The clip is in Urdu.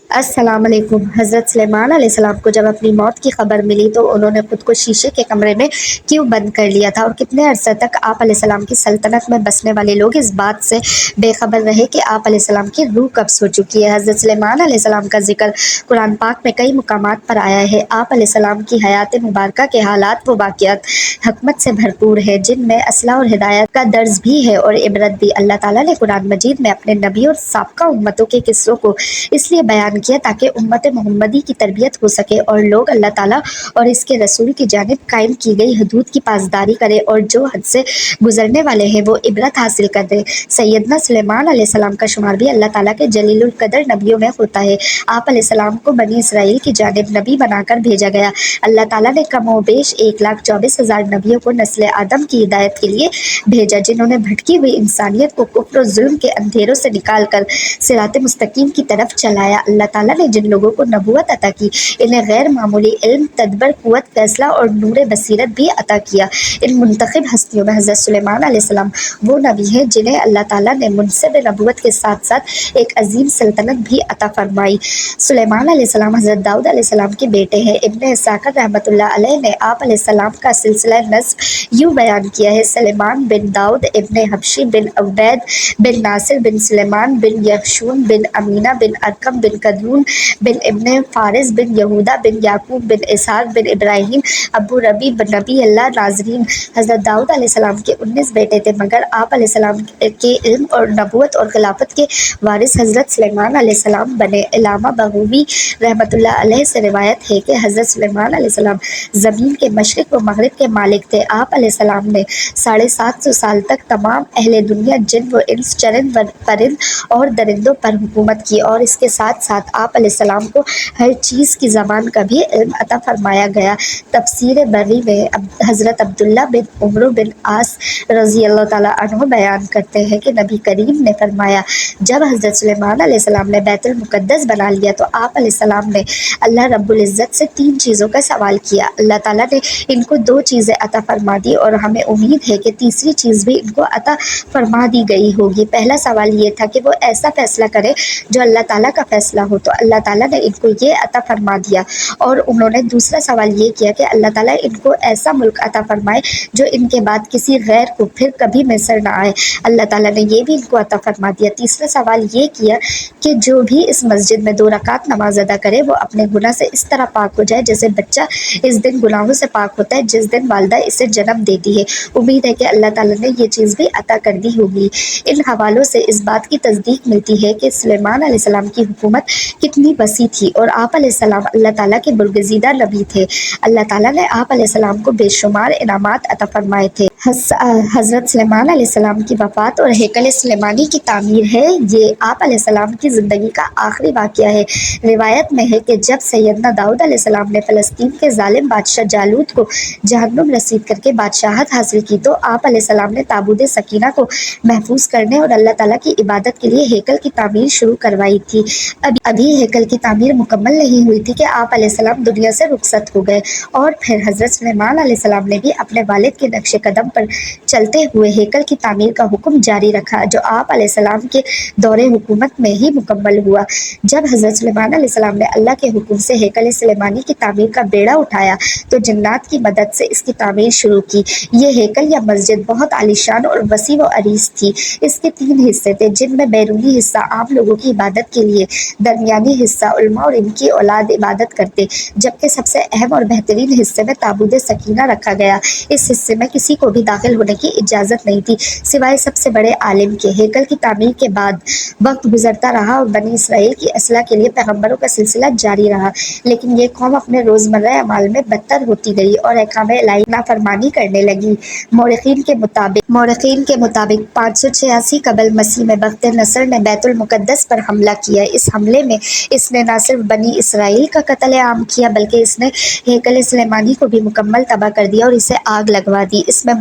السلام علیکم۔ حضرت سلیمان علیہ السلام کو جب اپنی موت کی خبر ملی تو انہوں نے خود کو شیشے کے کمرے میں کیوں بند کر لیا تھا، اور کتنے عرصے تک آپ علیہ السلام کی سلطنت میں بسنے والے لوگ اس بات سے بے خبر رہے کہ آپ علیہ السلام کی روح قبض ہو چکی ہے۔ حضرت سلیمان علیہ السلام کا ذکر قرآن پاک میں کئی مقامات پر آیا ہے۔ آپ علیہ السلام کی حیات مبارکہ کے حالات و واقعات حکمت سے بھرپور ہیں، جن میں اصلاح اور ہدایت کا درس بھی ہے اور عبرت بھی۔ اللہ تعالیٰ نے قرآن مجید میں اپنے نبی اور سابقہ امتوں کے قصوں کو اس لیے بیان کیا تاکہ امت محمدی کی تربیت ہو سکے اور لوگ اللہ تعالیٰ اور اس کے رسول کی جانب قائم کی گئی حدود کی پاسداری کرے، اور جو حد سے گزرنے والے ہیں وہ عبرت حاصل کر دیں۔ سیدنا سلیمان علیہ السلام کا شمار بھی اللہ تعالیٰ کے جلیل القدر نبیوں میں ہوتا ہے۔ آپ علیہ السلام کو بنی اسرائیل کی جانب نبی بنا کر بھیجا گیا۔ اللہ تعالیٰ نے کم و بیش 1,24,000 نبیوں کو نسل آدم کی ہدایت کے لیے بھیجا، جنہوں نے بھٹکی ہوئی انسانیت کو کفر و ظلم کے اندھیروں سے نکال کر صراط مستقیم کی طرف چلایا۔ اللہ تعالیٰ نے جن لوگوں کو نبوت عطا کی، انہیں غیر معمولی علم، تدبر، قوت فیصلہ اور نور بصیرت بھی عطا کیا۔ ان منتخب ہستیوں میں حضرت سلیمان علیہ السلام وہ نبی ہیں جنہیں اللہ تعالیٰ نے منصب نبوت کے ساتھ ساتھ ایک عظیم سلطنت بھی عطا فرمائی۔ سلیمان علیہ السلام حضرت داؤد علیہ السلام کے بیٹے ہیں۔ ابن اسحاق رحمۃ اللہ علیہ نے آپ علیہ السلام کا سلسلہ نسب یوں بیان کیا ہے: سلیمان بن داؤد ابن حبشی بن عبید بن ناصر بن سلیمان بن یخشون بن امینہ بن ارقم بن کدرون بن ابن فارس بن یہودا بن یعقوب بن اسحاق بن ابراہیم ابو ربی بن نبی اللہ۔ ناظرین، حضرت داؤد علیہ السلام کے 19 بیٹے تھے، مگر آپ علیہ السلام کے علم اور نبوت اور خلافت کے وارث حضرت سلیمان علیہ السلام بنے۔ علامہ بغوی رحمۃ اللہ علیہ سے روایت ہے کہ حضرت سلیمان علیہ السلام زمین کے مشرق و مغرب کے مالک تھے۔ آپ علیہ السلام نے 750 سال تک تمام اہل دنیا، جن و انس، چرند و پرند اور درندوں پر حکومت کی، اور اس کے ساتھ ساتھ آپ علیہ السلام کو ہر چیز کی زبان کا بھی علم عطا فرمایا گیا۔ تفسیر بری میں حضرت عبداللہ بن عمرو بن عاص رضی اللہ تعالیٰ عنہ بیان کرتے ہیں کہ نبی کریم نے فرمایا، جب حضرت سلیمان علیہ السلام نے بیت المقدس بنا لیا تو آپ علیہ السلام نے اللہ رب العزت سے 3 چیزوں کا سوال کیا۔ اللہ تعالیٰ نے ان کو 2 چیزیں عطا فرما دی، اور ہمیں امید ہے کہ تیسری چیز بھی ان کو عطا فرما دی گئی ہوگی۔ پہلا سوال یہ تھا کہ وہ ایسا فیصلہ کرے جو اللہ تعالیٰ کا فیصلہ ہو، تو اللہ تعالیٰ نے ان کو یہ عطا فرما دیا۔ اور انہوں نے دوسرا سوال یہ کیا کہ اللہ تعالیٰ ان کو ایسا ملک عطا فرمائے جو ان کے بعد کسی غیر کو پھر کبھی میسر نہ آئے، اللہ تعالیٰ نے یہ بھی ان کو عطا فرما دیا۔ تیسرا سوال یہ کیا کہ جو بھی اس مسجد میں 2 رکعت نماز ادا کرے وہ اپنے گناہ سے اس طرح پاک ہو جائے جیسے بچہ اس دن گناہوں سے پاک ہوتا ہے جس دن والدہ اسے جنم دیتی ہے۔ امید ہے کہ اللہ تعالیٰ نے یہ چیز بھی عطا کر دی ہوگی۔ ان حوالوں سے اس بات کی تصدیق ملتی ہے کہ سلیمان علیہ السلام کی حکومت کتنی وسیع تھی، اور آپ علیہ السلام اللہ تعالیٰ کے برگزیدہ نبی تھے۔ اللہ تعالیٰ نے آپ علیہ السلام کو بے شمار انعامات عطا فرمائے تھے۔ حضرت سلیمان علیہ السلام کی وفات اور ہیکل سلیمانی کی تعمیر ہے، یہ آپ علیہ السلام کی زندگی کا آخری واقعہ ہے۔ روایت میں ہے کہ جب سیدنا داؤد علیہ السلام نے فلسطین کے ظالم بادشاہ جالوت کو جہنم رسید کر کے بادشاہت حاصل کی تو آپ علیہ السلام نے تابوت سکینہ کو محفوظ کرنے اور اللہ تعالیٰ کی عبادت کے لیے ہیکل کی تعمیر شروع کروائی تھی۔ ابھی ہیکل کی تعمیر مکمل نہیں ہوئی تھی کہ آپ علیہ السلام دنیا سے رخصت ہو گئے، اور پھر حضرت سلیمان علیہ السلام نے بھی اپنے والد کے نقش قدم پر چلتے ہوئے ہیکل کی تعمیر کا حکم جاری رکھا، جو آپ علیہ السلام کے دور حکومت میں ہی مکمل ہوا۔ جب حضرت سلیمان علیہ السلام نے اللہ کے حکم سے ہیکل سلیمانی کی تعمیر کا بیڑا اٹھایا تو جنات کی مدد سے اس کی تعمیر شروع کی۔ یہ ہیکل یا مسجد بہت عالیشان اور وسیع و عریض تھی۔ اس کے 3 حصے تھے، جن میں بیرونی حصہ عام لوگوں کی عبادت کے لیے، درمیانی حصہ علماء اور ان کی اولاد عبادت کرتے، جبکہ سب سے اہم اور بہترین حصے میں تابوت سکینہ رکھا گیا۔ اس حصے میں کسی کو بھی داخل ہونے کی اجازت نہیں تھی سوائے سب سے بڑے عالم کے۔ ہیکل کی تعمیر کے بعد وقت گزرتا رہا اور بنی اسرائیل کی اصلاح کے لیے پیغمبروں کا سلسلہ جاری رہا، لیکن یہ قوم اپنے روزمرہ اعمال میں بدتر ہوتی گئی اور احکام الہی نافرمانی کرنے لگی۔ مورخین کے مطابق 586 قبل مسیح میں بخت نصر نے بیت المقدس پر حملہ کیا۔ اس حملے میں اس نے نہ صرف بنی اسرائیل کا قتل عام کیا بلکہ اس نے ہیکل سلیمانی کو بھی مکمل تباہ کر دیا اور اسے آگ لگوا دی۔ اس میں